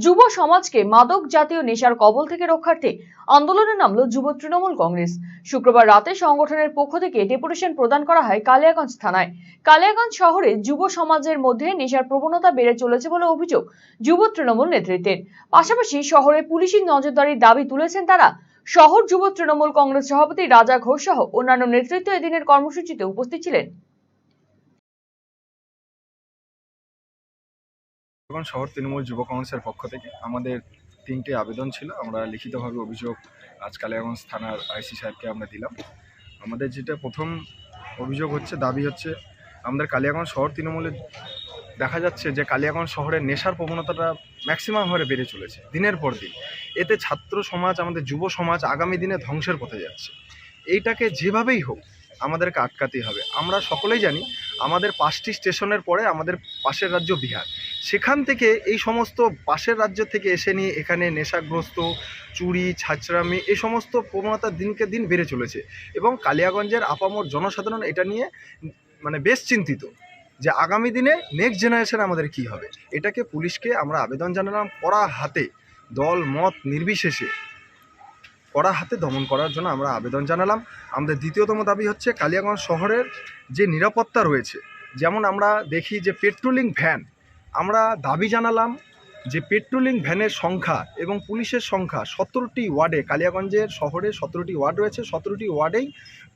যুব সমাজকে মাদক জাতীয় নেশার কবল থেকে রক্ষার্থে আন্দোলনে নামল যুব তৃণমূল কংগ্রেস। শুক্রবার রাতে সংগঠনের পক্ষ থেকে ডেপুটেশন প্রদান করা হয় কালিয়াগঞ্জ থানায়। কালিয়াগঞ্জ শহরে যুব সমাজের মধ্যে নেশার প্রবণতা বেড়ে চলেছে বলে অভিযোগ যুব তৃণমূল নেতৃত্বের। পাশাপাশি শহরে পুলিশি নজরদারির দাবি তুলেছেন তারা। শহর যুব তৃণমূল কংগ্রেস সভাপতি রাজা ঘোষ সহ অন্যান্য নেতৃত্ব এদিনের কর্মসূচিতে উপস্থিত ছিলেন। শহর তৃণমূল যুব কংগ্রেসের পক্ষ থেকে আমাদের 3টে আবেদন ছিল। আমরা লিখিতভাবে অভিযোগ আজ কালিয়াগঞ্জ থানার আইসি সাহেবকে আমরা দিলাম। আমাদের যেটা প্রথম অভিযোগ হচ্ছে, দাবি হচ্ছে, আমাদের কালিয়াগঞ্জ শহর তৃণমূলে দেখা যাচ্ছে যে কালিয়াগঞ্জ শহরের নেশার প্রবণতাটা ম্যাক্সিমাম হারে বেড়ে চলেছে দিনের পর দিন। এতে ছাত্র সমাজ, আমাদের যুব সমাজ আগামী দিনে ধ্বংসের পথে যাচ্ছে। এইটাকে যেভাবেই হোক আমাদেরকে আটকাতেই হবে। আমরা সকলেই জানি আমাদের 5টি স্টেশনের পরে আমাদের পাশের রাজ্য বিহার, সেখান থেকে এই সমস্ত পাশের রাজ্য থেকে এসে নিয়ে এখানে নেশাগ্রস্ত, চুরি, ছাঁচড়ামি এই সমস্ত প্রবণতা দিনকে দিন বেড়ে চলেছে এবং কালিয়াগঞ্জের আপামর জনসাধারণ এটা নিয়ে বেশ চিন্তিত যে আগামী দিনে নেক্সট জেনারেশন আমাদের কি হবে। এটাকে পুলিশকে আমরা আবেদন জানালাম কড়া হাতে, দল মত নির্বিশেষে কড়া হাতে দমন করার জন্য আমরা আবেদন জানালাম। আমাদের দ্বিতীয়তম দাবি হচ্ছে কালিয়াগঞ্জ শহরের যে নিরাপত্তা রয়েছে, যেমন আমরা দেখি যে পেট্রোলিং ভ্যান, আমরা দাবি জানালাম যে পেট্রোলিং ভ্যানের সংখ্যা এবং পুলিশের সংখ্যা 17টি ওয়ার্ডে, কালিয়াগঞ্জের শহরে 17টি ওয়ার্ড রয়েছে, 17টি ওয়ার্ডেই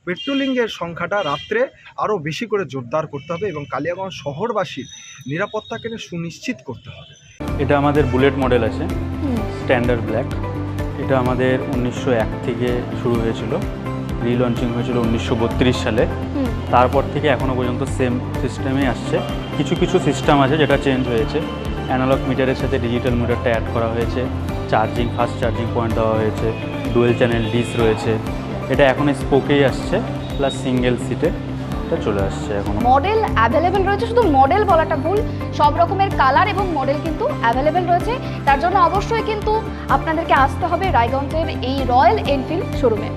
পেট্রোলিংয়ের সংখ্যাটা রাত্রে আরও বেশি করে জোরদার করতে হবে এবং কালিয়াগঞ্জ শহরবাসীর নিরাপত্তাকে সুনিশ্চিত করতে হবে। এটা আমাদের বুলেট মডেল আছে, স্ট্যান্ডার্ড ব্ল্যাক। এটা আমাদের 1901 থেকে শুরু হয়েছিল, রিলঞ্চিং হয়েছিল 1932 সালে। তারপর থেকে এখনও পর্যন্ত সেম সিস্টেমে আসছে। কিছু কিছু সিস্টেম আছে যেটা চেঞ্জ হয়েছে। অ্যানালগ মিটারের সাথে ডিজিটাল মিটারটা অ্যাড করা হয়েছে, চার্জিং, ফাস্ট চার্জিং পয়েন্ট দেওয়া হয়েছে, ডুয়েল চ্যানেল ডিস রয়েছে। এটা এখন স্পোকেই আসছে, প্লাস সিঙ্গেল সিটে এটা চলে আসছে। এখন মডেল অ্যাভেলেবেল রয়েছে, শুধু মডেল বলাটা ভুল, সব রকমের কালার এবং মডেল কিন্তু অ্যাভেলেবেল রয়েছে। তার জন্য অবশ্যই কিন্তু আপনাদেরকে আসতে হবে রায়গঞ্জের এই রয়্যাল এনফিল্ড শোরুমে।